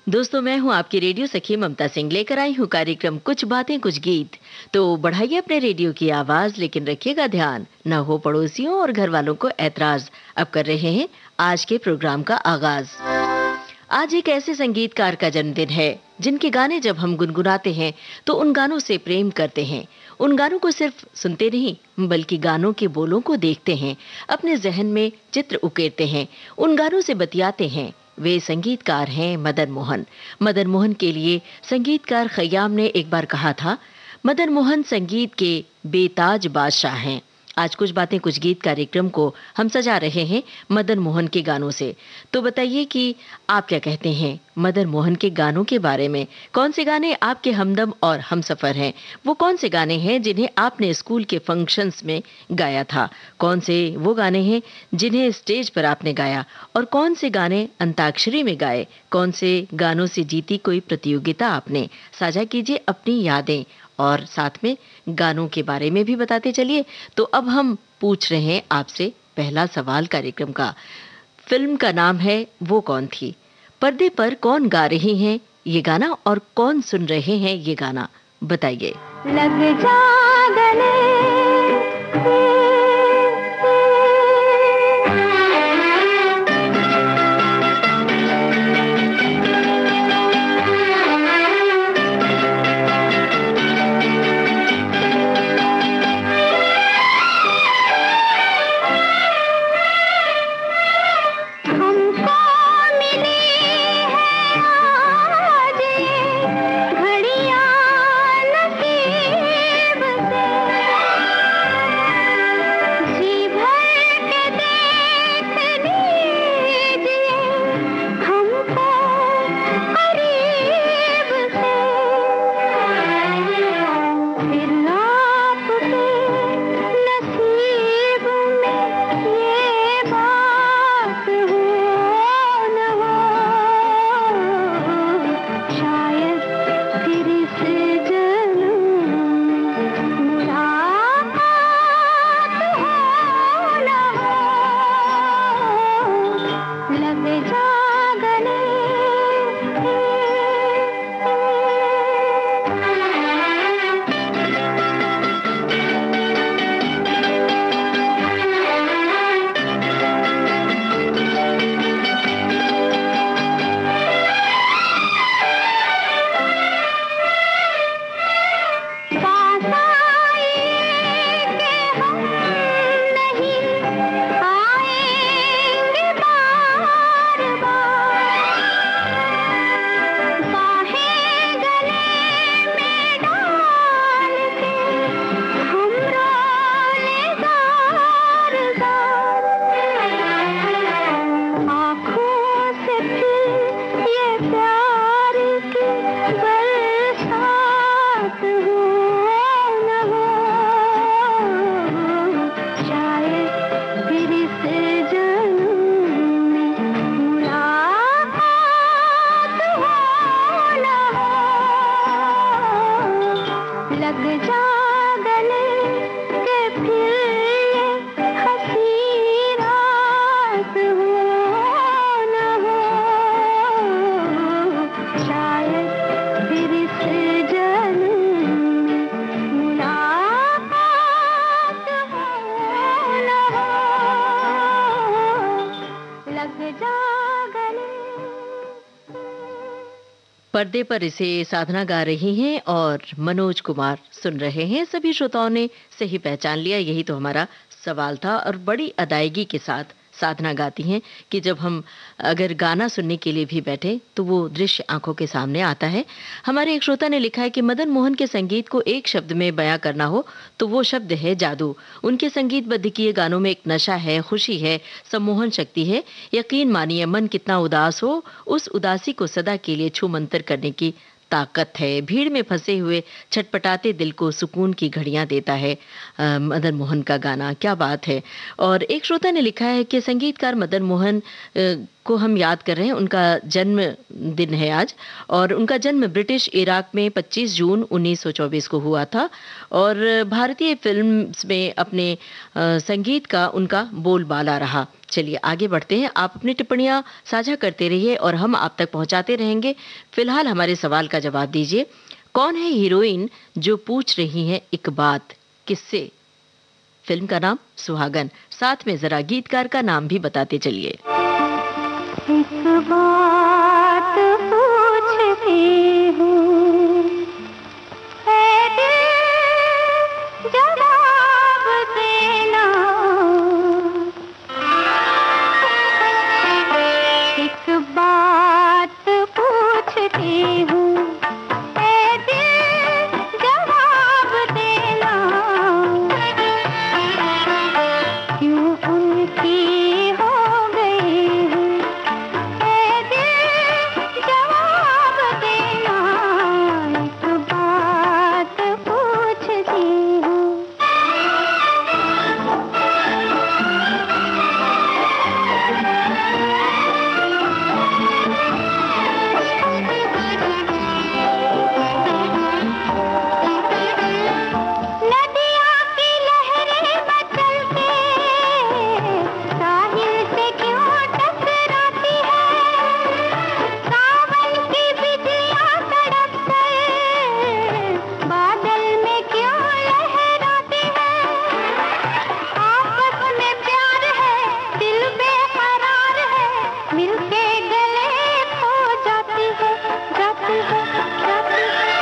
दोस्तों, मैं हूं आपकी रेडियो सखी ममता सिंह, लेकर आई हूं कार्यक्रम कुछ बातें कुछ गीत। तो बढ़ाइए अपने रेडियो की आवाज, लेकिन रखिएगा ध्यान न हो पड़ोसियों और घर वालों को ऐतराज। अब कर रहे हैं आज के प्रोग्राम का आगाज। आज एक ऐसे संगीतकार का जन्मदिन है जिनके गाने जब हम गुनगुनाते हैं तो उन गानों से प्रेम करते हैं। उन गानों को सिर्फ सुनते नहीं बल्कि गानों के बोलों को देखते हैं, अपने जहन में चित्र उकेरते हैं, उन गानों से बतियाते हैं। वे संगीतकार हैं मदन मोहन। मदन मोहन के लिए संगीतकार खयाम ने एक बार कहा था, मदन मोहन संगीत के बेताज बादशाह हैं। आज कुछ बातें कुछ गीत कार्यक्रम को हम सजा रहे हैं मदन मोहन के गानों से। तो बताइए कि आप क्या कहते हैं मदन मोहन के गानों के बारे में। कौन से गाने आपके हमदम और हमसफर हैं? वो कौन से गाने हैं जिन्हें आपने स्कूल के फंक्शंस में गाया था? कौन से वो गाने हैं जिन्हें स्टेज पर आपने गाया? और कौन से गाने अंताक्षरी में गाए? कौन से गानों से जीती कोई प्रतियोगिता आपने? साझा कीजिए अपनी यादें और साथ में गानों के बारे में भी बताते चलिए। तो अब हम पूछ रहे हैं आपसे पहला सवाल कार्यक्रम का। फिल्म का नाम है वो कौन थी? पर्दे पर कौन गा रही हैं ये गाना और कौन सुन रहे हैं ये गाना? बताइए। लग जा गले पर्दे पर इसे साधना गा रही हैं और मनोज कुमार सुन रहे हैं। सभी श्रोताओं ने सही पहचान लिया, यही तो हमारा सवाल था। और बड़ी अदायगी के साथ साधना गाती हैं कि जब हम अगर गाना सुनने के लिए भी बैठे तो वो दृश्य आंखों के सामने आता है। हमारे एक श्रोता ने लिखा है कि मदन मोहन के संगीत को एक शब्द में बयां करना हो तो वो शब्द है जादू। उनके संगीतबद्ध किए गानों में एक नशा है, खुशी है, सम्मोहन शक्ति है। यकीन मानिए, मन कितना उदास हो, उस उदासी को सदा के लिए छू मंतर करने की ताकत है। भीड़ में फंसे हुए छटपटाते दिल को सुकून की घड़ियां देता है मदन मोहन का गाना। क्या बात है। और एक श्रोता ने लिखा है कि संगीतकार मदन मोहन को हम याद कर रहे हैं। उनका जन्म दिन है आज। और उनका जन्म ब्रिटिश इराक में 25 जून 1924 को हुआ था। और भारतीय फिल्म्स में अपने संगीत का उनका बोलबाला रहा। चलिए आगे बढ़ते हैं। आप अपनी टिप्पणियां साझा करते रहिए और हम आप तक पहुंचाते रहेंगे। फिलहाल हमारे सवाल का जवाब दीजिए। कौन है हीरोइन जो पूछ रही है एक बात, किससे? फिल्म का नाम सुहागन। साथ में जरा गीतकार का नाम भी बताते चलिए। एक बात पूछती हूँ, ऐ दिल जवाब देना। एक बात पूछती हूँ, ऐ दिल जवाब देना। क्यों उनकी हो गई हूँ, ऐ दिल जवाब देना। एक बात पूछती हूँ। नदियाँ की लहरें मचलते साहिल से क्यों टकराती है? सावन की बिजलियाँ तड़प कर बादल में क्यों लहराती है? आपस में प्यार है, दिल बेकरार है, मिलके गले खो जाती है, जाती है, जाती है।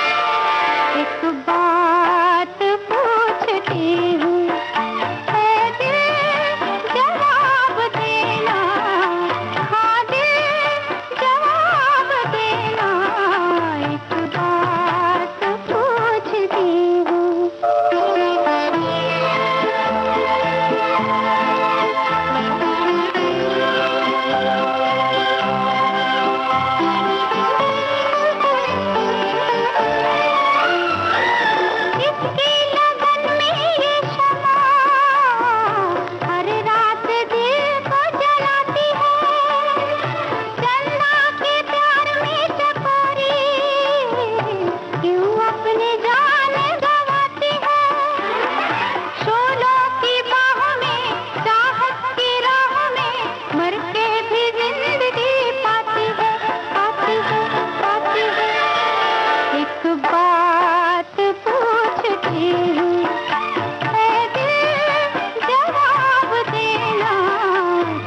एक बात पूछती हूँ, ऐ दिल जवाब देना। हाँ दिल जवाब देना। एक बात पूछती हूँ। इसकी लगन में ये शमा हर रात दिल को जलाती है। चन्ना के प्यार में चकोरी क्यों अपनी जान गंवाती है? शोलों की बाहों में, चाहत की राह में मर के भी जिंदगी पाती है, पाती है, पाती है। एक बात पूछती हूँ, ऐ दिल जवाब देना।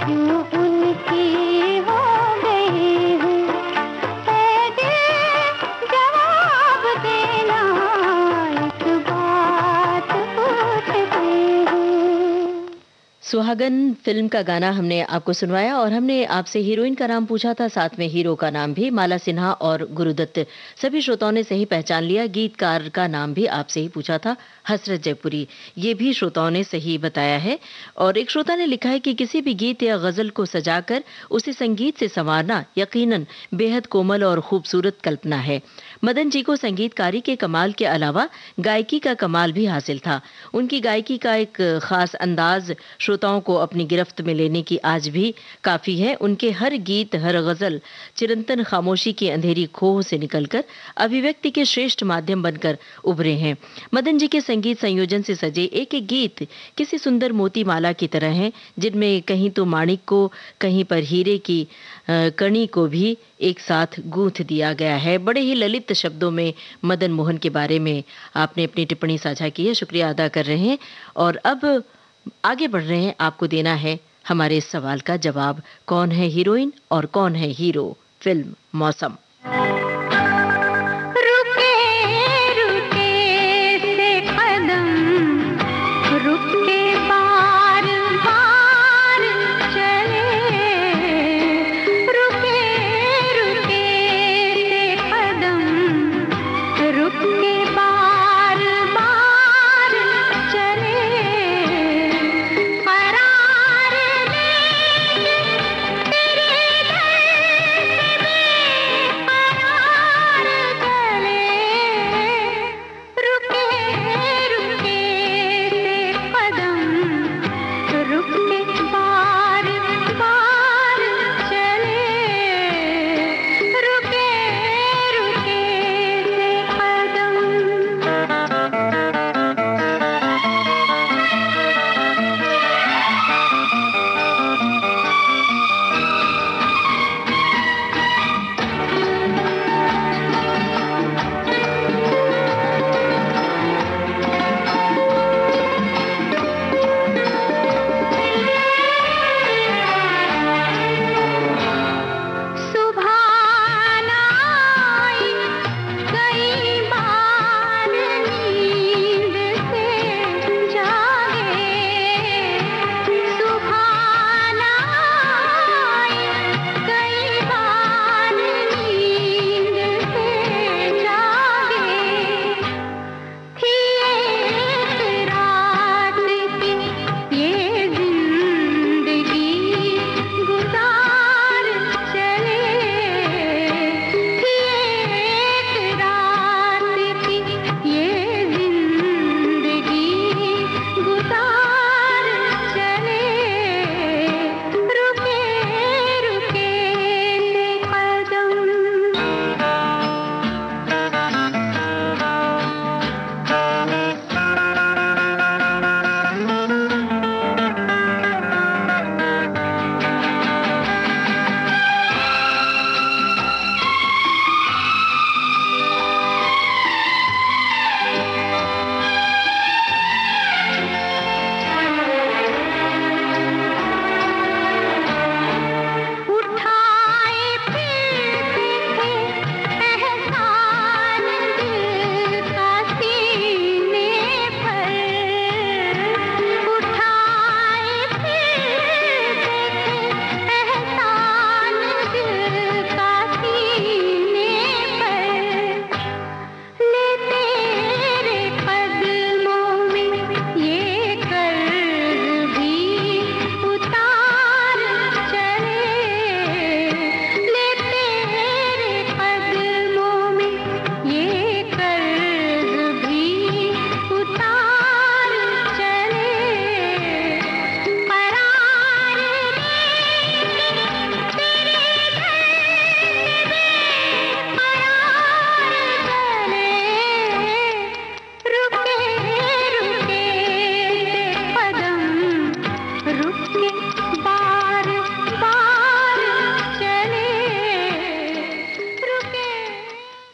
क्यों उनकी हो गई हूँ, ऐ दिल जवाब देना। एक बात पूछती हूँ। सुहागन फिल्म का गाना हमने आपको सुनवाया और हमने आपसे हीरोइन का नाम पूछा था, साथ में हीरो का नाम भी। माला सिन्हा और गुरुदत्त। सभी श्रोताओं ने सही पहचान लिया। गीतकार का नाम भी आपसे ही पूछा था, हसरत जयपुरी। ये भी श्रोताओं ने सही बताया है। और एक श्रोता ने लिखा है कि किसी भी गीत या गजल को सजाकर उसे संगीत से संवारना यकीनन बेहद कोमल और खूबसूरत कल्पना है। मदन जी को संगीतकारी के कमाल के अलावा गायकी का कमाल भी हासिल था। उनकी गायकी का एक खास अंदाज श्रोताओं को अपनी गिरफ्त में लेने की आज भी काफी है। उनके हर गीत, हर गजल चिरंतन खामोशी की अंधेरी खोह से निकलकर अभिव्यक्ति के श्रेष्ठ माध्यम बनकर उभरे हैं। मदन जी के संगीत संयोजन से सजे एक एक गीत किसी सुंदर मोती माला की तरह हैं, जिनमें कहीं तो माणिक को, कहीं पर हीरे की कणी को भी एक साथ गूंथ दिया गया है। बड़े ही ललित शब्दों में मदन मोहन के बारे में आपने अपनी टिप्पणी साझा की है, शुक्रिया अदा कर रहे हैं। और अब आगे बढ़ रहे हैं, आपको देना है हमारे इस सवाल का जवाब। कौन है हीरोइन और कौन है हीरो? फिल्म मौसम। रुके रुके से कदम, रुक के बार बार चले। रुके रुके से कदम, रुक के बार बार चले। करार लेके तेरे दर से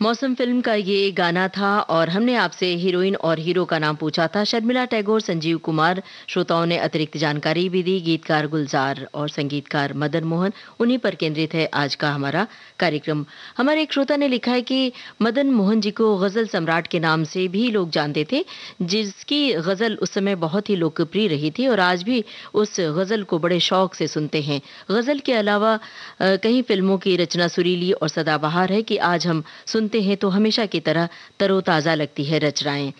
मौसम फिल्म का ये गाना था और हमने आपसे हीरोइन और हीरो का नाम पूछा था। शर्मिला टैगोर, संजीव कुमार। श्रोताओं ने अतिरिक्त जानकारी भी दी। गीतकार गुलजार और संगीतकार मदन मोहन, उन्हीं पर केंद्रित है आज का हमारा कार्यक्रम। हमारे एक श्रोता ने लिखा है कि मदन मोहन जी को गजल सम्राट के नाम से भी लोग जानते थे, जिसकी गजल उस समय बहुत ही लोकप्रिय रही थी और आज भी उस गजल को बड़े शौक से सुनते हैं। गजल के अलावा कई फिल्मों की रचना सुरीली और सदाबहार है कि आज हम सुनते हैं तो हमेशा की तरह तरोताजा लगती है रचनाएं।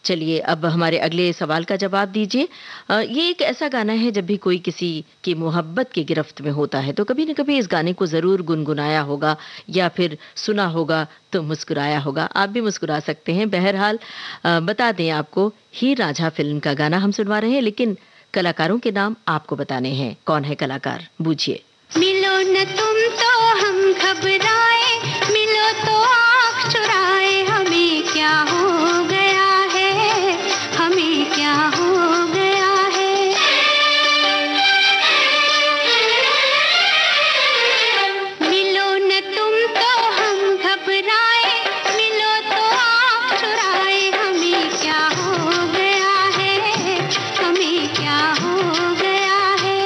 चलिए अब हमारे अगले सवाल का जवाब दीजिए। ये एक ऐसा गाना है, जब भी कोई किसी की मोहब्बत की गिरफ्त में होता है तो कभी न कभी इस गाने को जरूर गुनगुनाया होगा या फिर सुना होगा तो मुस्कुराया होगा। आप भी मुस्कुरा सकते हैं। बहरहाल बता दें आपको, हीर रांझा फिल्म का गाना हम सुनवा रहे हैं, लेकिन कलाकारों के नाम आपको बताने हैं। कौन है कलाकार, बूझिए। मिलो न तुम तो हम घबराए, मिलो तो आँख चुराए, हमें क्या हो गया है, हमें क्या हो गया है। मिलो न तुम तो हम घबराए, मिलो तो आँख चुराए, हमें क्या हो गया है, हमें क्या हो गया है।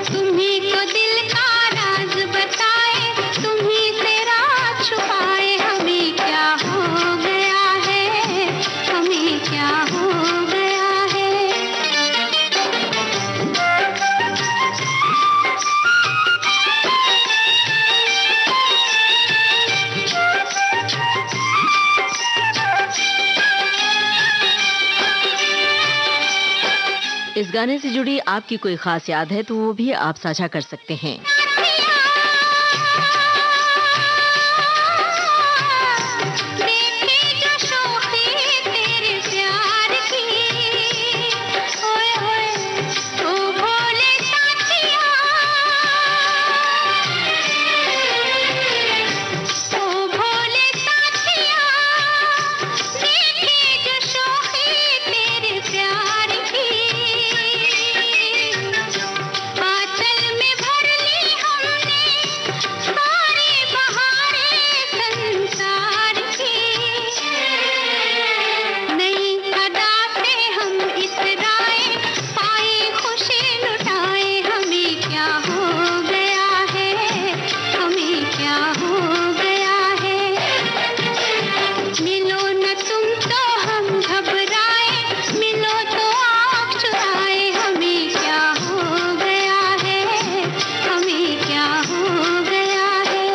तुम्ही को दिल का राज बताए, तुम्ही से राज छुपाए, हमें क्या हो गया है, हमें क्या हो गया है। इस गाने से जुड़ी आपकी कोई खास याद है तो वो भी आप साझा कर सकते हैं। देखी जो शोखी तेरे प्यार की, ओए ओए ओ भोले साथिया, ओ भोले साथिया। देखी जो शोखी तेरे प्यार की, आंचल में भर ली हमने सारी बहारें संसार की। नई अदा से हम इतराए, पाए खुशी लुटाए, हमें क्या हो गया है, हमें क्या हो गया है। मिलो न तुम तो हम घबराए, मिलो तो आँख चुराए, हमें क्या हो गया है, हमें क्या हो गया है।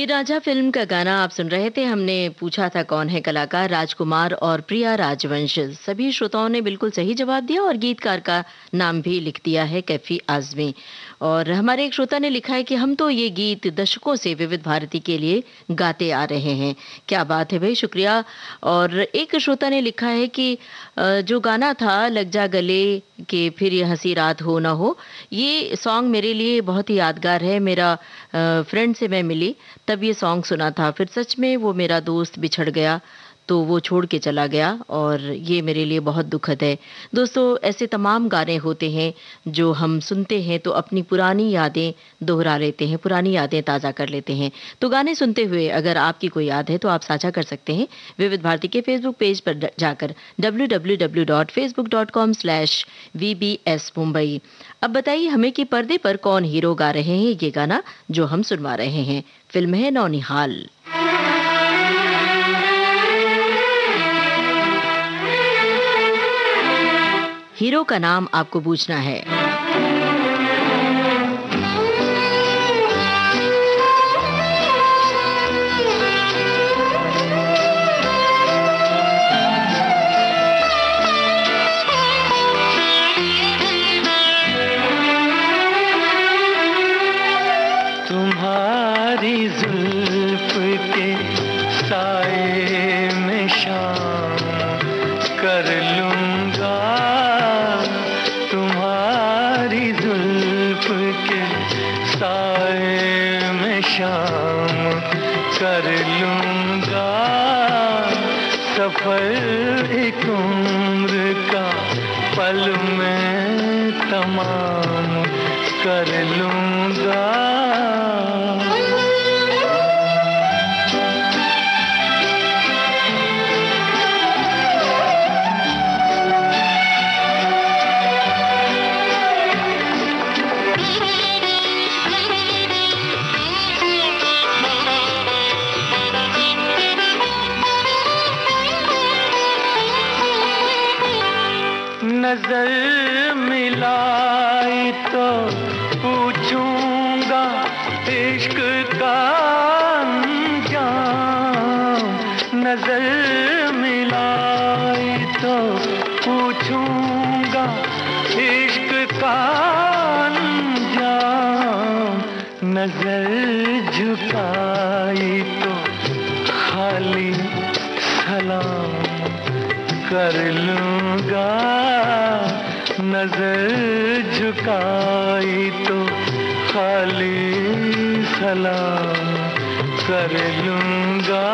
वीर राजा फिल्म का गाना आप सुन रहे थे। हमने पूछा था कौन है कलाकार, राजकुमार और प्रिया राजवंश। सभी श्रोताओं ने बिल्कुल सही जवाब दिया और गीतकार का नाम भी लिख दिया है, कैफी आजमी। और हमारे एक श्रोता ने लिखा है कि हम तो ये गीत दशकों से विविध भारती के लिए गाते आ रहे हैं। क्या बात है भाई, शुक्रिया। और एक श्रोता ने लिखा है कि जो गाना था लग जा गले कि फिर ये हंसी रात हो ना हो, ये सॉन्ग मेरे लिए बहुत ही यादगार है। मेरा फ्रेंड से मैं मिली तब ये सॉन्ग सुना था, फिर सच में वो मेरा दोस्त बिछड़ गया तो वो छोड़ के चला गया और ये मेरे लिए बहुत दुखद है। दोस्तों, ऐसे तमाम गाने होते हैं जो हम सुनते हैं तो अपनी पुरानी यादें दोहरा लेते हैं, पुरानी यादें ताज़ा कर लेते हैं। तो गाने सुनते हुए अगर आपकी कोई याद है तो आप साझा कर सकते हैं विविध भारती के फेसबुक पेज पर जाकर www.facebook.com/vbs मुंबई। अब बताइए हमें कि पर्दे पर कौन हीरो गा रहे हैं ये गाना जो हम सुनवा रहे हैं। फिल्म है नौनिहाल। हीरो का नाम आपको पूछना है। तुम्हारी जुल्फ के साए में शाम कर लूंगा, तुम्हारी जुल्फ के साए में शाम कर लूंगा, सफर एक उम्र का पल में तमाम कर लूंगा। नजर मिलाई तो पूछूंगा इश्क का अंजाम, नजर मिलाई तो पूछूंगा इश्क का अंजाम, नजर झुकाई तो खाली सलाम कर लूंगा, नजर झुकाई तो खाली सलाम कर लूंगा,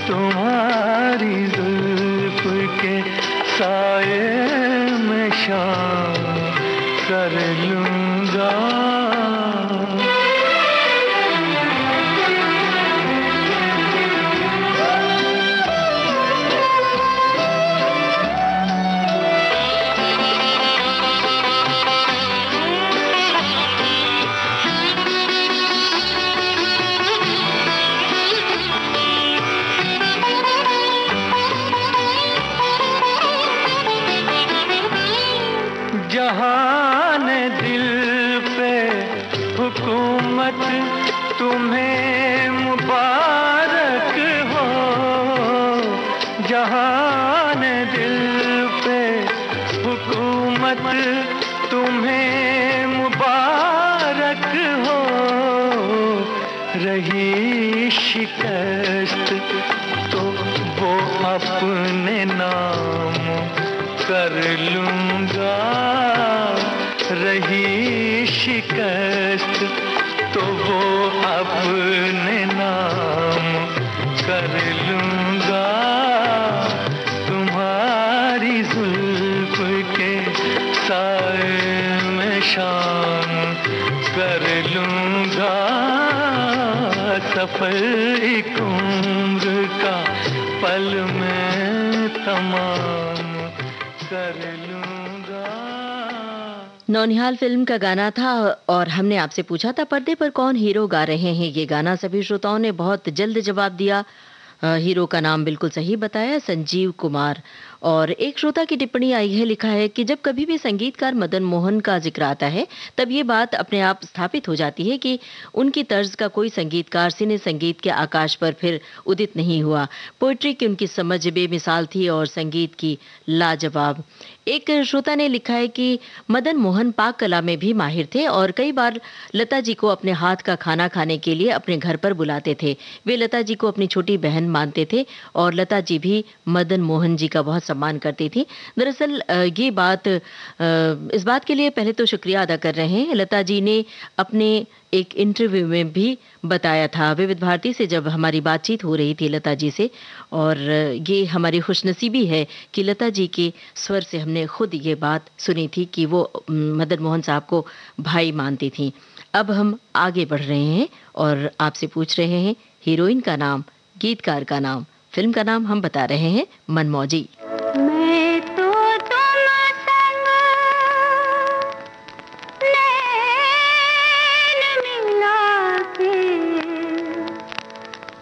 तुम्हारी जुल्फ के साए में शाम कर लूंगा। जहान दिल पे हुकूमत तुम्हें मुबारक हो, जहान दिल पे हुकूमत तुम्हें मुबारक हो, रही शिकस्त तो वो अपने नाम कर लूंगा, रही शिकस्त तो वो अपने नाम कर लूंगा, तुम्हारी जुल्फ के साए में शाम कर लूंगा, सफर एक उम्र का पल में तमाम कर लूंगा। नौनिहाल फिल्म का गाना था और हमने आपसे पूछा था पर्दे पर कौन हीरो गा रहे हैं ये गाना। सभी श्रोताओं ने बहुत जल्द जवाब दिया। हीरो का नाम बिल्कुल सही बताया, संजीव कुमार। और एक श्रोता की टिप्पणी आई है, लिखा है कि जब कभी भी संगीतकार मदन मोहन का जिक्र आता है तब ये बात अपने आप स्थापित हो जाती है कि उनकी तर्ज का कोई संगीतकार सिने संगीत के आकाश पर फिर उदित नहीं हुआ। पोइट्री की उनकी समझ बेमिसाल थी और संगीत की लाजवाब। एक श्रोता ने लिखा है कि मदन मोहन पाक कला में भी माहिर थे और कई बार लता जी को अपने हाथ का खाना खाने के लिए अपने घर पर बुलाते थे। वे लता जी को अपनी छोटी बहन मानते थे और लता जी भी मदन मोहन जी का बहुत सम्मान करती थी। दरअसल ये बात इस बात के लिए पहले तो शुक्रिया अदा कर रहे हैं। लता जी ने अपने एक इंटरव्यू में भी बताया था विविध भारती से, जब हमारी बातचीत हो रही थी लता जी से, और ये हमारी खुशनसीबी है कि लता जी के स्वर से हमने खुद ये बात सुनी थी कि वो मदन मोहन साहब को भाई मानती थी। अब हम आगे बढ़ रहे हैं और आपसे पूछ रहे हैं हीरोइन का नाम, गीतकार का नाम, फिल्म का नाम हम बता रहे हैं मनमौजी। मैं तो तुम संग नैन मिला के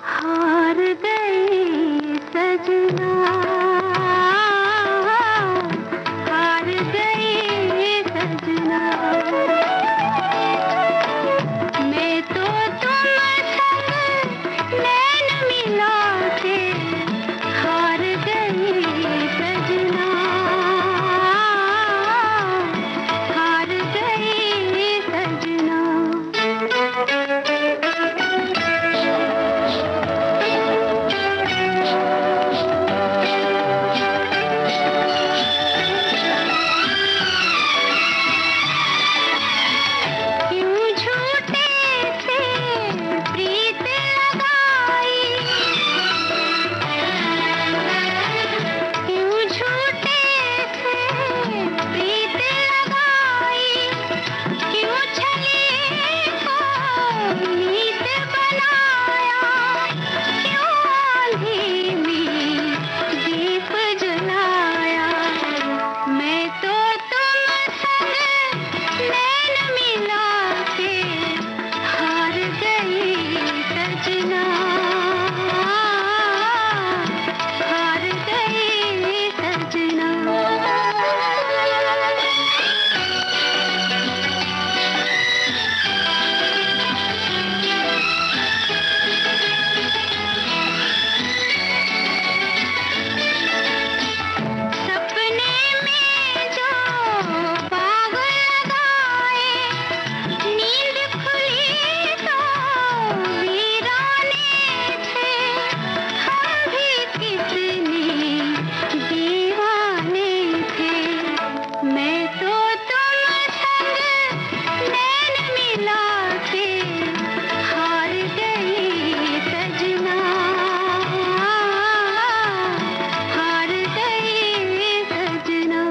हार गई सजना, हार गई सजना। मैं तो तुम संग नैन मिला के हार गई सजना, हार गई सजना। क्यों झूठे से प्रीत लगाई, क्यों झूठे से प्रीत लगाई, क्यों छली को नीत बनाया, क्यों आंधी में दीप जलाया। मैं तो तुम संग नैन मिला के हार गई सजना, हार गई सजना। सपने में जो बाग लगाए, नींद खुली तो वीराने थे, हम भी कितने दीवाने थे। मैं तो तुम संग नैन मिला के हार गई सजना, हार गई सजना।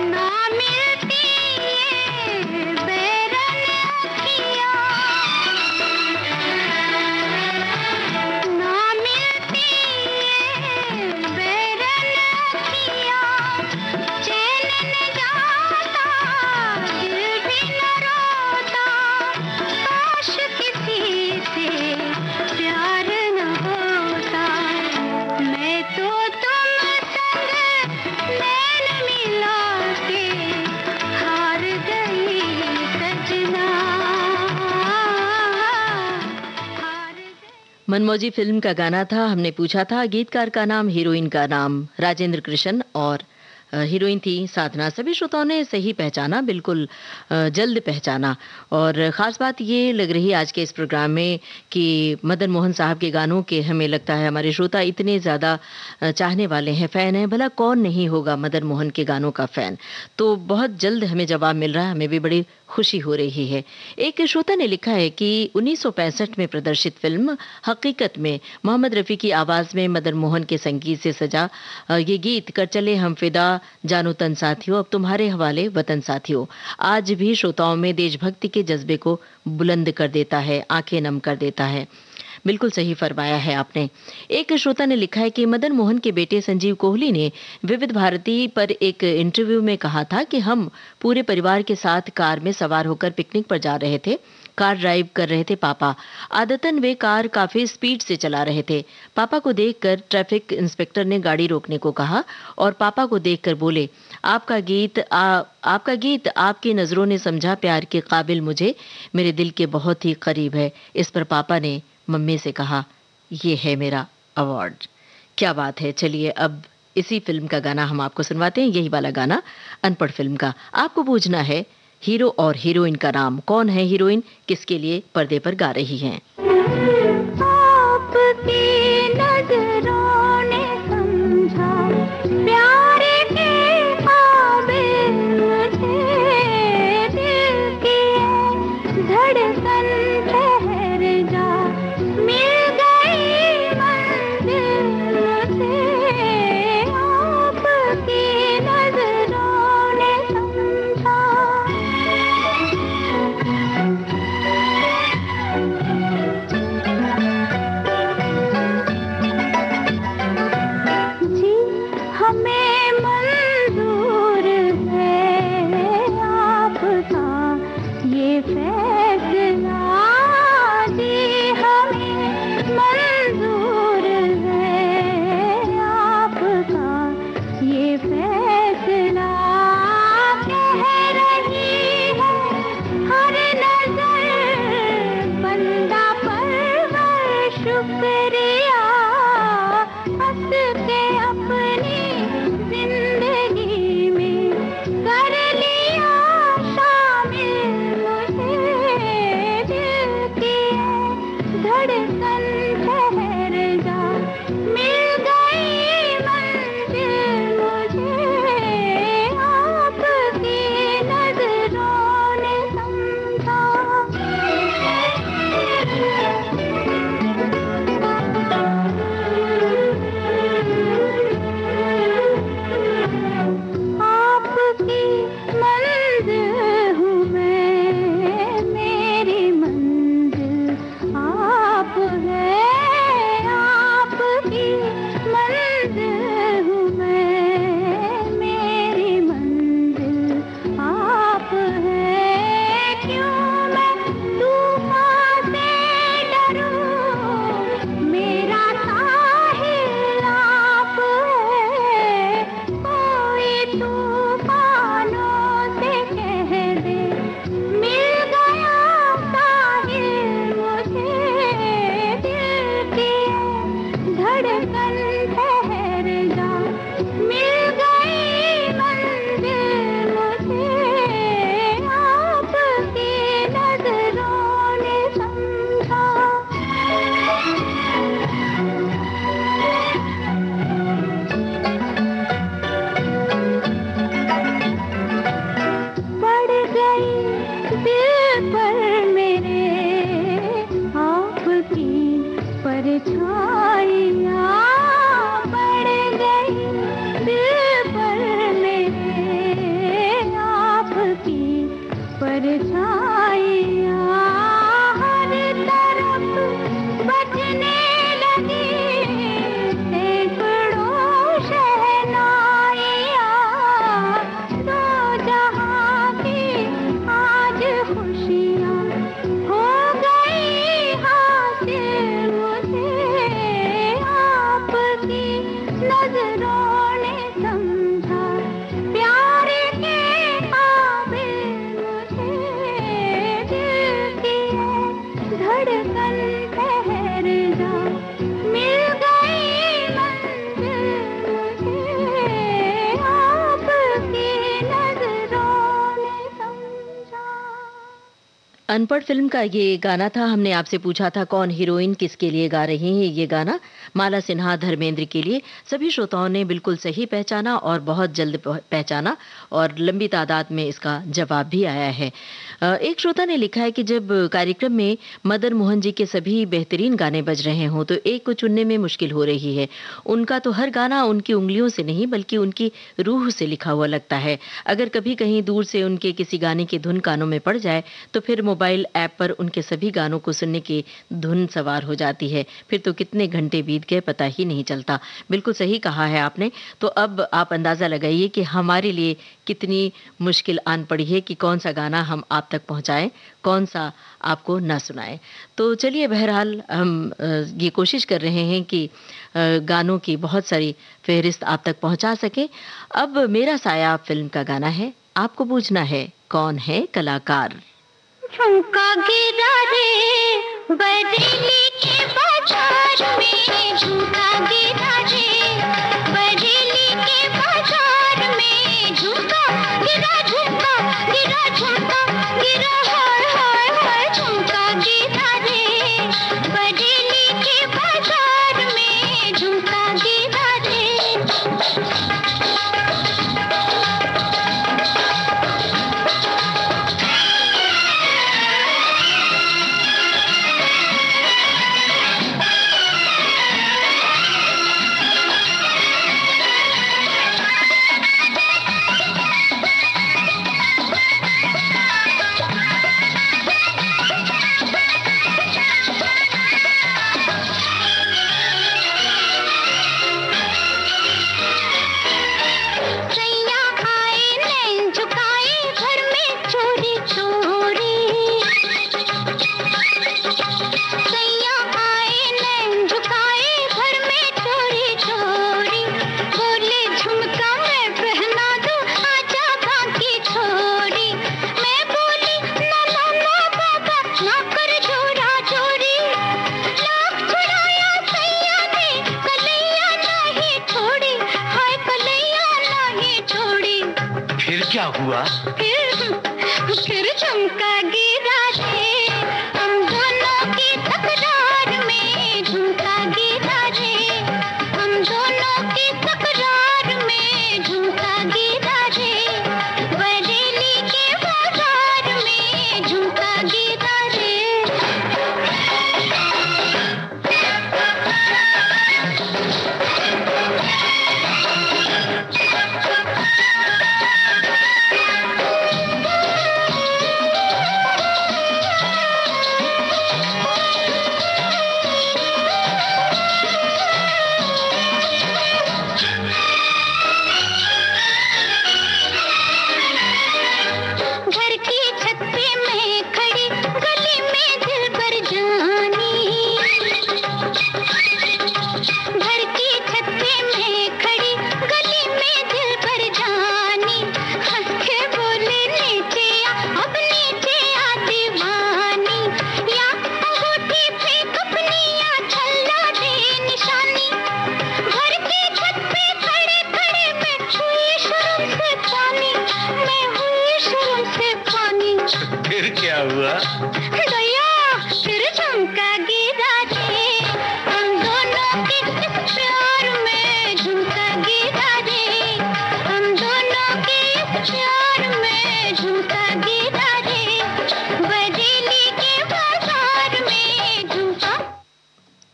ना मिलती ये बैरन अखियाँ, ना मिलती ये बैरन अखियाँ, चैन न जाता दिल भी न रोता, काश किसी से प्यार न होता। मैं तो तुम संग नैन मिला के हार गई सजना, हार गई। मनमौजी फिल्म का गाना था। हमने पूछा था गीतकार का नाम, हीरोइन का नाम राजेंद्र कृष्ण और हीरोइन थी साधना। सभी श्रोताओं ने सही पहचाना, बिल्कुल जल्द पहचाना। और ख़ास बात ये लग रही आज के इस प्रोग्राम में कि मदन मोहन साहब के गानों के हमें लगता है हमारे श्रोता इतने ज़्यादा चाहने वाले हैं, फ़ैन हैं। भला कौन नहीं होगा मदन मोहन के गानों का फ़ैन। तो बहुत जल्द हमें जवाब मिल रहा है, हमें भी बड़ी खुशी हो रही है। एक श्रोता ने लिखा है कि 1965 में प्रदर्शित फिल्म हकीकत में मोहम्मद रफ़ी की आवाज़ में मदन मोहन के संगीत से सजा ये गीत कर चले हम फिदा जानो तन साथियों, अब तुम्हारे हवाले वतन साथियों, आज भी श्रोताओं में देशभक्ति के जज्बे को बुलंद कर देता है, आंखें नम कर देता है। बिल्कुल सही फरमाया है आपने। एक श्रोता ने लिखा है कि मदन मोहन के बेटे संजीव कोहली ने विविध भारती पर एक इंटरव्यू में कहा था कि हम पूरे परिवार के साथ कार में सवार होकर पिकनिक पर जा रहे थे। कार ड्राइव कर रहे थे पापा। आदतन वे कार काफी स्पीड से चला रहे थे। पापा को देखकर ट्रैफिक इंस्पेक्टर ने गाड़ी रोकने को कहा और पापा को देखकर बोले, आपका गीत आपकी नजरों ने समझा प्यार के काबिल मुझे मेरे दिल के बहुत ही करीब है। इस पर पापा ने मम्मी से कहा, ये है मेरा अवार्ड। क्या बात है। चलिए अब इसी फिल्म का गाना हम आपको सुनवाते हैं, यही वाला गाना अनपढ़ फिल्म का। आपको पूछना है हीरो और हीरोइन का नाम। कौन है हीरोइन, किसके लिए पर्दे पर गा रही हैं? आपकी नजरों ने समझा प्यार के काबिल मुझे, दिल की धड़कन ठहर जा, मिल गई मंजिल मुझे, आपकी नजरों ने समझा। जी हमें मंजूर है आपका ये फैसला, जी हमें मंजूर है आपका ये फैसला, कह रही है हर नजर बंदा परवर शुक्रिया, हंस के अपनी जिंदगी में कर लिया शामिल मुझे, दिल की धड़कन ठहर जा, मिल गई मंजिल मुझे, आपकी नजरों ने समझा। आपकी मंजिल हूँ मैं, मेरी मंजिल आप है, आपकी मंजिल हूँ मैं, मेरी मंजिल आप है, क्यों मैं तूफान से डरूं, मेरा साहिल आप है, कोई तूफानों से कह दे, मिल गया साहिल मुझे, दिल की धड़कन ठहर जा, मिल गई मंजिल मुझे, आपकी नजरों ने समझा। पड़ गई दिल पर मेरे आपकी परछाइयाँ, पड़ गई दिल पर मेरे आपकी परछाइयाँ, हर तरफ बजने लगी सैकड़ों शहनाइयाँ, दो जहाँ की आज खुशियाँ हो गई हासिल मुझे, आपकी नजरों ने समझा प्यार के काबिल मुझे, दिल की धड़कन ठहर जा, मिल गई मंजिल मुझे, आपकी नजरों ने समझा। अनपढ़ फिल्म का ये गाना था। हमने आपसे पूछा था कौन हीरोइन किसके लिए गा रही है ये गाना। माला सिन्हा धर्मेंद्र के लिए। सभी श्रोताओं ने बिल्कुल सही पहचाना और बहुत जल्द पहचाना और लंबी तादाद में इसका जवाब भी आया है। एक श्रोता ने लिखा है कि जब कार्यक्रम में मदन मोहन जी के सभी बेहतरीन गाने बज रहे हों तो एक को चुनने में मुश्किल हो रही है। उनका तो हर गाना उनकी उंगलियों से नहीं बल्कि उनकी रूह से लिखा हुआ लगता है। अगर कभी कहीं दूर से उनके किसी गाने की धुन कानों में पड़ जाए तो फिर मोबाइल मोबाइल ऐप पर उनके सभी गानों को सुनने की धुन सवार हो जाती है। फिर तो कितने घंटे बीत गए पता ही नहीं चलता। बिल्कुल सही कहा है आपने। तो अब आप अंदाज़ा लगाइए कि हमारे लिए कितनी मुश्किल आन पड़ी है कि कौन सा गाना हम आप तक पहुँचाएँ, कौन सा आपको ना सुनाएँ। तो चलिए बहरहाल हम ये कोशिश कर रहे हैं कि गानों की बहुत सारी फ़हरिस्त आप तक पहुँचा सकें। अब मेरा साया फ़िल्म का गाना है, आपको पूछना है कौन है कलाकार। झुमका गिरा रे बरेली के बाजार में, झुमका गिरा रे बरेली के बाजार में, झुमका गिरा झुमका गिरा हाय हाय हाय, झुमका गिरा रे बरेली के बाजार में, झुमका गिरा रे। क्या हुआ? फिर झुमका गिरा रे हम दोनों की तकरार में, झुमका गिरा रे हम दोनों की तकरार में, झुमका गिरा रे बरेली के बाजार में, झुमका गिरा रे।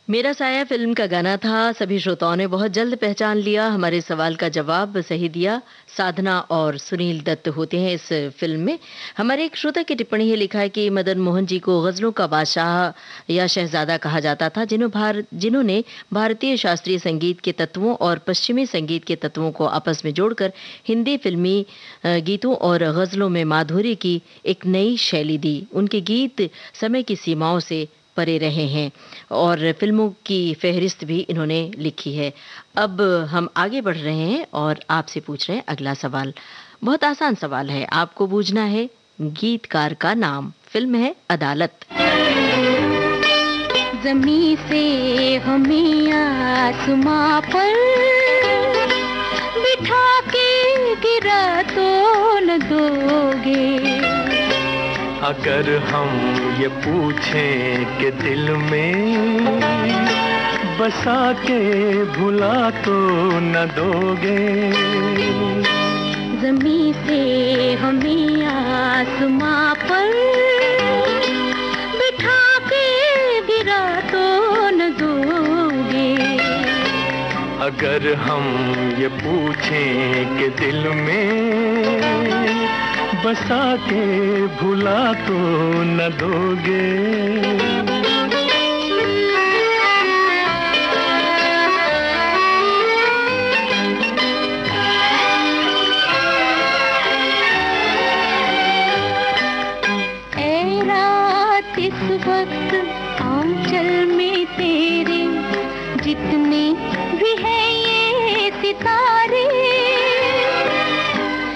मेरा साया फिल्म का गाना था। सभी श्रोताओं ने बहुत जल्द पहचान लिया। हमारे सवाल का जवाब सही दिया। साधना और सुनील दत्त होते हैं इस फिल्म में। हमारे एक श्रोता की टिप्पणी है, लिखा है कि मदन मोहन जी को गज़लों का बादशाह या शहजादा कहा जाता था, जिन्होंने भारतीय शास्त्रीय संगीत के तत्वों और पश्चिमी संगीत के तत्वों को आपस में जोड़कर हिंदी फिल्मी गीतों और गज़लों में माधुर्य की एक नई शैली दी। उनके गीत समय की सीमाओं से परे रहे हैं और फिल्मों की फहरिस्त भी इन्होंने लिखी है। अब हम आगे बढ़ रहे हैं और आपसे पूछ रहे हैं अगला सवाल। बहुत आसान सवाल है, आपको बूझना है गीतकार का नाम। फिल्म है अदालत। ज़मीं से हमें आसमां पर बिठा के गिरा तो न दोगे, अगर हम ये पूछें कि दिल में बसा के भुला तो न दोगे। ज़मीं से हमें आसमां पर बिठा के गिरा तो न दोगे, अगर हम ये पूछें कि दिल में बसा के भुला तो न दोगे। इस वक्त आंचल में तेरे जितने भी है ये सितारे,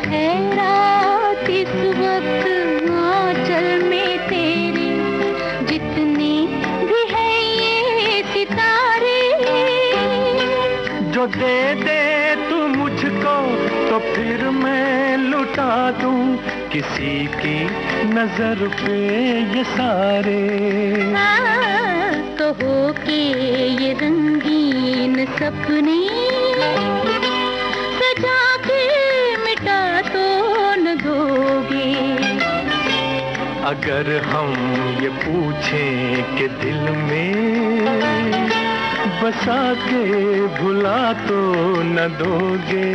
है रात इस वक्त आंचल में तेरे जितने भी है ये सितारे। जो दे दे तू मुझको तो फिर मैं लुटा दूं किसी की नजर पे ये सारे। कहो कि ये रंगीन सपने सजा के मिटा तो न दोगे। अगर हम ये पूछें कि दिल में बसा के भुला तो न दोगे।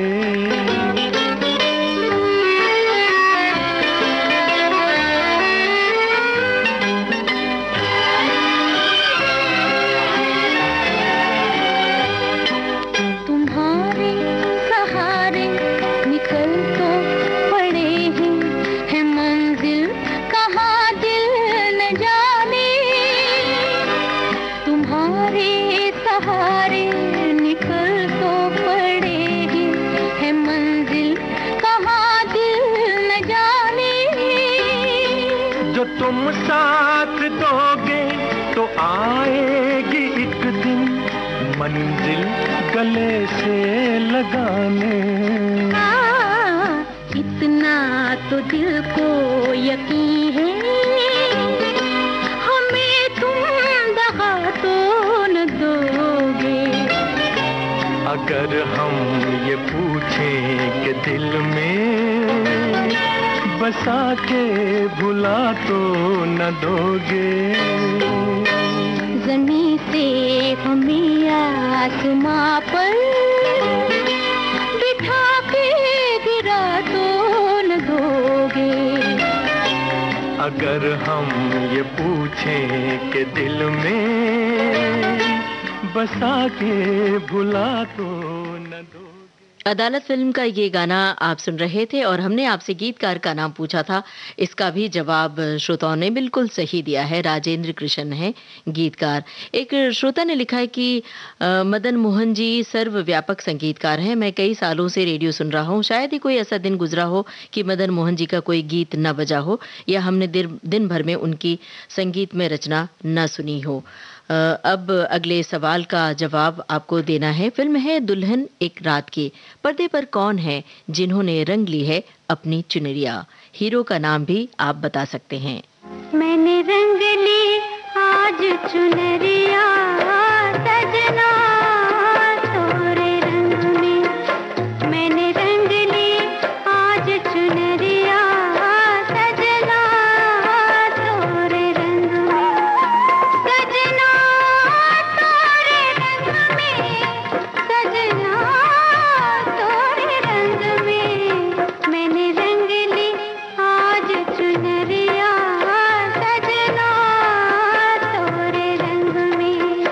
तुम साथ दोगे तो आएगी एक दिन मंजिल गले से लगाने। इतना तो दिल को यकीन है हमें तुम दगा तो न दोगे। अगर हम ये पूछें कि दिल में बसा के भुला तो न दोगे। ज़मीं से हमें आसमां पर बिठा के गिरा तो न दोगे। अगर हम ये पूछें कि दिल में बसा के भुला तो न दोगे। अदालत फिल्म का ये गाना आप सुन रहे थे और हमने आपसे गीतकार का नाम पूछा था। इसका भी जवाब श्रोताओं ने बिल्कुल सही दिया है। राजेंद्र कृष्ण है गीतकार। एक श्रोता ने लिखा है कि मदन मोहन जी सर्वव्यापक संगीतकार हैं। मैं कई सालों से रेडियो सुन रहा हूँ। शायद ही कोई ऐसा दिन गुजरा हो कि मदन मोहन जी का कोई गीत न बजा हो या हमने दिन भर में उनकी संगीत में रचना न सुनी हो। अब अगले सवाल का जवाब आपको देना है। फिल्म है दुल्हन एक रात की। पर्दे पर कौन है जिन्होंने रंग ली है अपनी चुनरिया? हीरो का नाम भी आप बता सकते हैं। मैंने रंग ली आज चुनरिया सजना तोरे रंग में। मैंने रंग ली आज चुनरिया सजना तोरे रंग में। सजना तोरे रंग में, सजना तोरे रंग में। मैंने रंग ली आज चुनरिया सजना तोरे रंग में।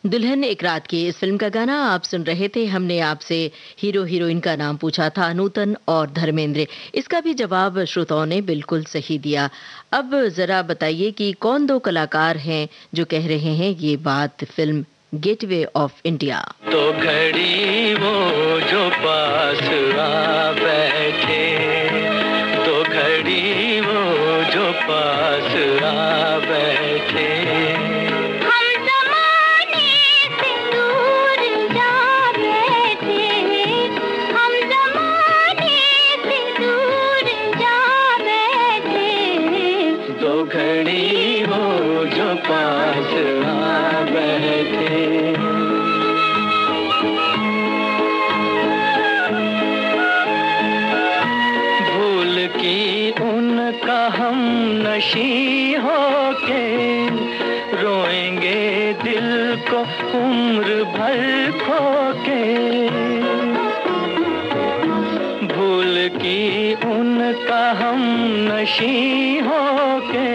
दुल्हन एक रात की इस फिल्म का गाना आप सुन रहे थे। हमने आपसे हीरो हीरोइन का नाम पूछा था, नूतन और धर्मेंद्र। इसका भी जवाब श्रोताओं ने बिल्कुल सही दिया। अब जरा बताइए कि कौन दो कलाकार हैं जो कह रहे हैं ये बात फिल्म गेटवे ऑफ इंडिया। तो घड़ी वो जो पास आ बैठे, तो घड़ी वो जो पास आ बैठे, घड़ी वो जो पास आ बैठे। भूल की उनका हम नशी होके, रोएंगे दिल को उम्र भर खोके। भूल की उनका हम नशी होके,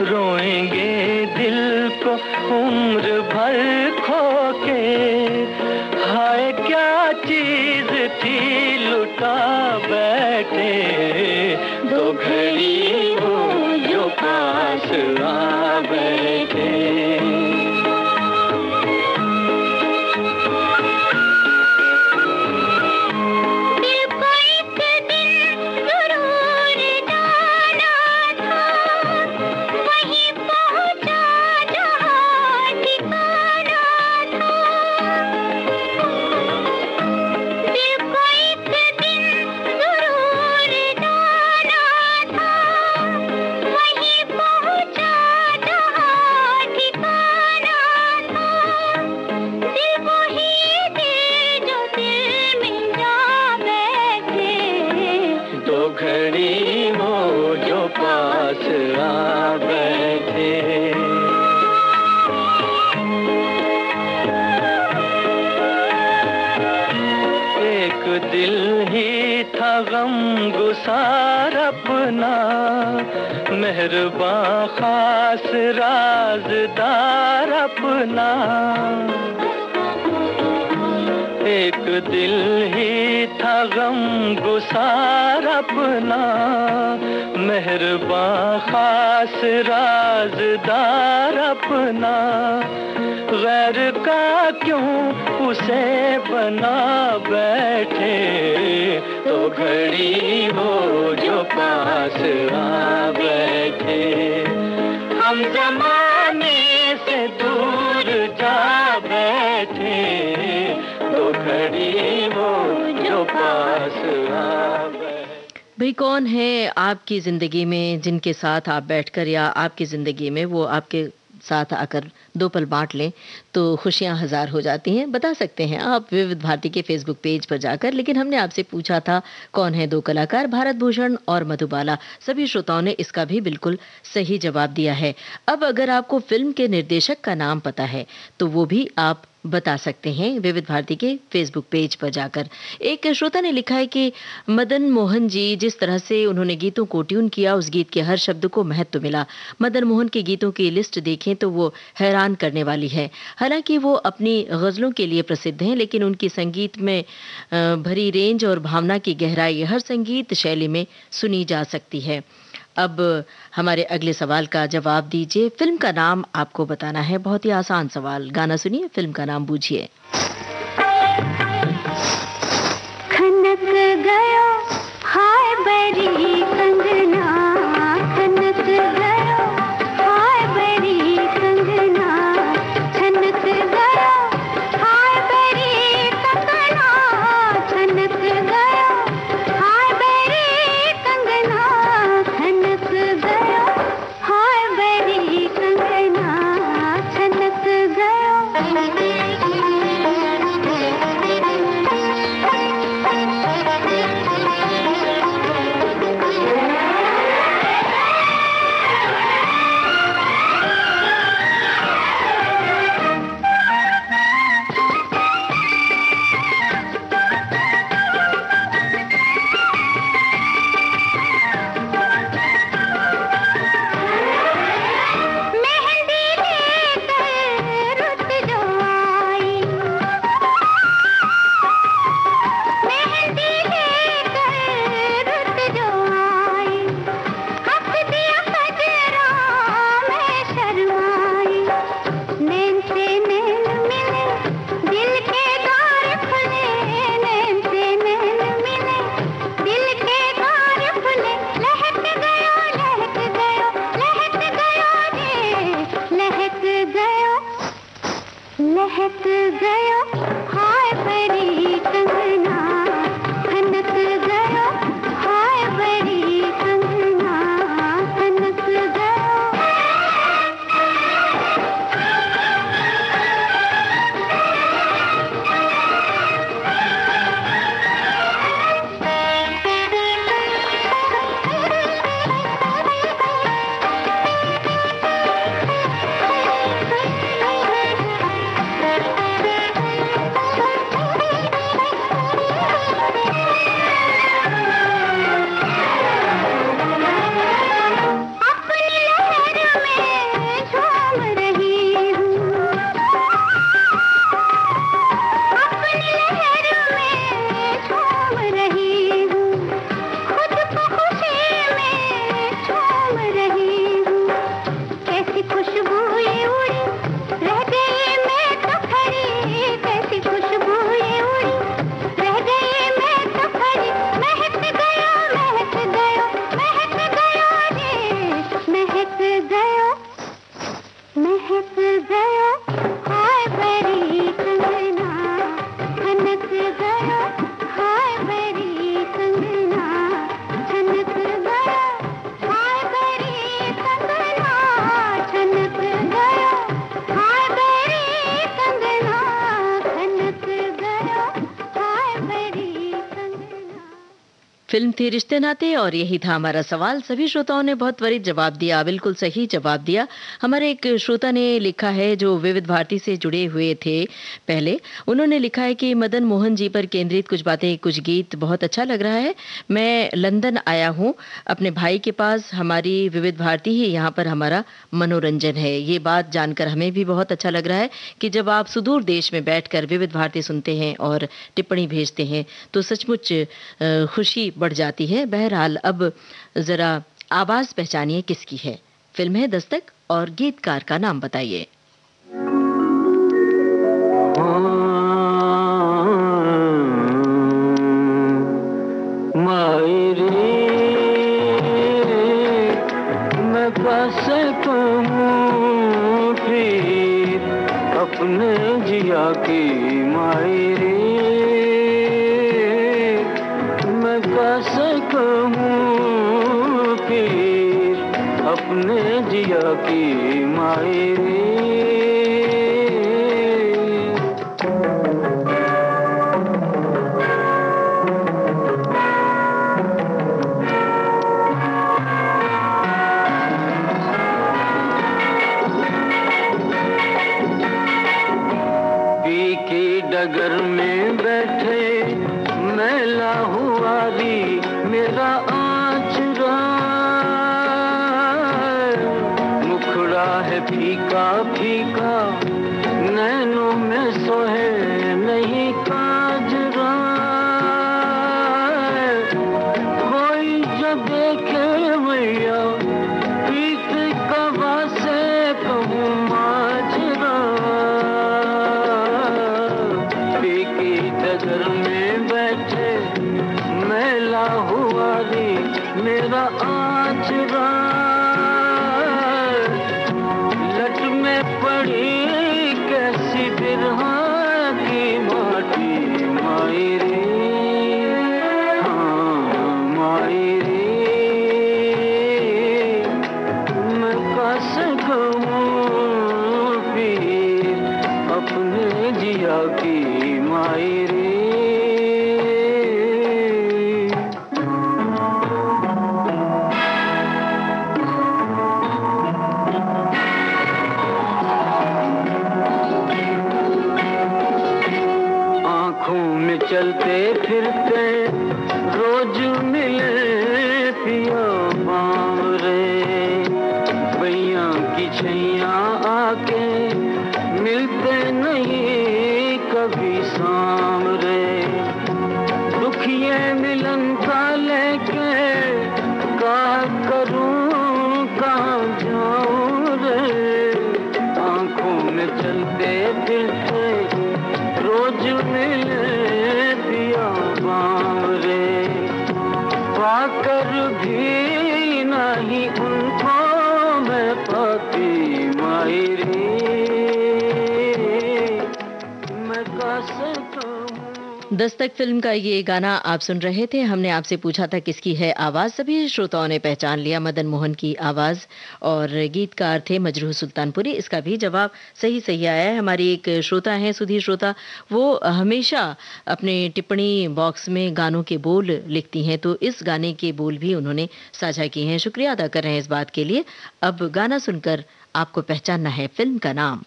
रोएंगे दिल को उम्र भर खोके। हाय क्या चीज थी लुटा बैठे, दो घड़ी वो जो पास आ बैठे। घड़ी वो जो पास आ बैठे। एक दिल ही था गम गुसार अपना, मेहरबान खास राज़दार अपना। एक दिल ही था गम गुसार अपना, मेहरबान खास राज़दार अपना। गैर का क्यों उसे बना बैठे, तो घड़ी वो जो पास आ बैठे। हम ज़माने से दूर जा बैठे, तो घड़ी वो जो पास आ बैठे। भाई कौन है आपकी जिंदगी में जिनके साथ आप बैठकर या आपकी जिंदगी में वो आपके साथ आकर दो पल बांट लें तो खुशियां हजार हो जाती हैं। बता सकते हैं आप विविध भारती के फेसबुक पेज पर जाकर। लेकिन हमने आपसे पूछा था कौन है दो कलाकार, भारत भूषण और मधुबाला। सभी श्रोताओं ने इसका भी बिल्कुल सही जवाब दिया है। अब अगर आपको फिल्म के निर्देशक का नाम पता है तो वो भी आप बता सकते हैं विविध भारती के फेसबुक पेज पर जाकर। एक श्रोता ने लिखा है कि मदन मोहन जी, जिस तरह से उन्होंने गीतों को ट्यून किया, उस गीत के हर शब्द को महत्व मिला। मदन मोहन के गीतों की लिस्ट देखें तो वो हैरान करने वाली है। हालांकि वो अपनी गजलों के लिए प्रसिद्ध हैं, लेकिन उनकी संगीत में भरी रेंज और भावना की गहराई हर संगीत शैली में सुनी जा सकती है। अब हमारे अगले सवाल का जवाब दीजिए। फिल्म का नाम आपको बताना है, बहुत ही आसान सवाल। गाना सुनिए, फिल्म का नाम बूझिए। खनक गयो फिल्म थी रिश्ते नाते और यही था हमारा सवाल। सभी श्रोताओं ने बहुत त्वरित जवाब दिया, बिल्कुल सही जवाब दिया। हमारे एक श्रोता ने लिखा है जो विविध भारती से जुड़े हुए थे पहले, उन्होंने लिखा है कि मदन मोहन जी पर केंद्रित कुछ बातें कुछ गीत बहुत अच्छा लग रहा है। मैं लंदन आया हूँ अपने भाई के पास, हमारी विविध भारती ही यहाँ पर हमारा मनोरंजन है। ये बात जानकर हमें भी बहुत अच्छा लग रहा है कि जब आप सुदूर देश में बैठकर विविध भारती सुनते हैं और टिप्पणी भेजते हैं तो सचमुच खुशी बढ़ जाती है। बहरहाल अब जरा आवाज पहचानिए किसकी है। फिल्म है दस्तक और गीतकार का नाम बताइए। मैं कैसे कहूँ फिर अपने जिया की मायरे, मैं कैसे कहूँ फिर अपने जिया की मायरे। डगर में बैठे मैला हुआ री मेरा आचरा, मुखड़ा है फीका फीका नैनों में सोहे नहीं काजरा। कोई जो देखे मैया पीत कवा से कहूँ माजरा, डगर में बैठे मैला हुआ रे मेरा आचरा, लट में पड़ी कैसी बिरहा की माटी मायरे, हाँ मायरे। मैं कैसे कहूँ फिर अपने जिया की मायरे। चलते फिरते रोज मिले पिया बावरे, भैया की छैया आके मिलते नहीं कभी सामरे। दुखिए मिलन का लेके कहा करूं कहाँ जाऊं रे, आंखों में चलते फिरते रोज मिले बावरे, पाकर भी नहीं उनको मैं पाती मायरे, मैं कैसे कहूँ। दस्तक फिल्म का ये गाना आप सुन रहे थे। हमने आपसे पूछा था किसकी है आवाज, सभी श्रोताओं ने पहचान लिया मदन मोहन की आवाज और गीतकार थे मजरूह सुल्तानपुरी। इसका भी जवाब सही सही आया है। हमारी एक श्रोता हैं सुधीर श्रोता, वो हमेशा अपने टिप्पणी बॉक्स में गानों के बोल लिखती हैं, तो इस गाने के बोल भी उन्होंने साझा किए हैं। शुक्रिया अदा कर रहे हैं इस बात के लिए। अब गाना सुनकर आपको पहचानना है फिल्म का नाम।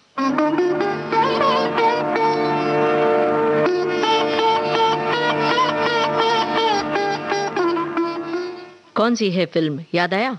कौन सी है फिल्म, याद आया?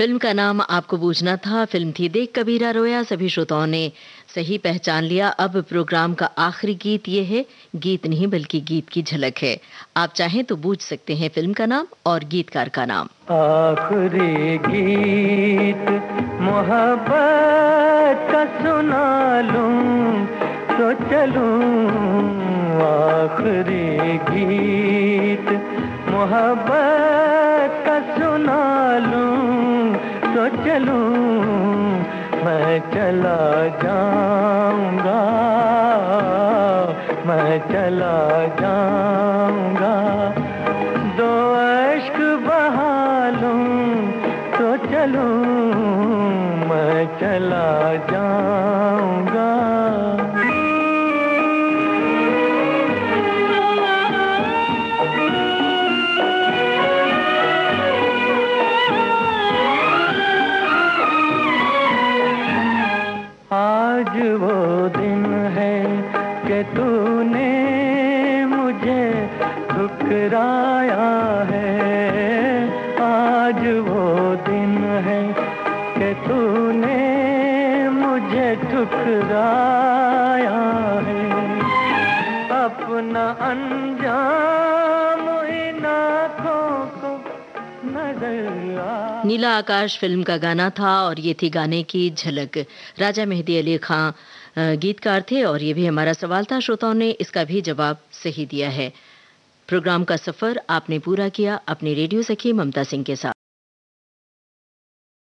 फिल्म का नाम आपको बूझना था। फिल्म थी देख कबीरा रोया। सभी श्रोताओं ने सही पहचान लिया। अब प्रोग्राम का आखिरी गीत ये है, गीत नहीं बल्कि गीत की झलक है। आप चाहें तो बूझ सकते हैं फिल्म का नाम और गीतकार का नाम। आखिरी गीत मोहब्बत का सुना लूं तो चलूं, आखिरी गीत मोहब्बत का सुना लूं तो चलूं, मैं चला जाऊंगा, मैं चला जाऊंगा, दो अश्क बहा लूं तो चलूं, मैं चला जाऊंगा। आज वो दिन है कि तूने मुझे ठुकराया है, आज वो दिन है कि तूने मुझे ठुकराया है, अपना अंजाम इन आँखों को नजर आ। नीला आकाश फिल्म का गाना था और ये थी गाने की झलक। राजा मेहदी अली खां गीतकार थे और ये भी हमारा सवाल था। श्रोताओं ने इसका भी जवाब सही दिया है। प्रोग्राम का सफर आपने पूरा किया अपनी रेडियो सखी ममता सिंह के साथ।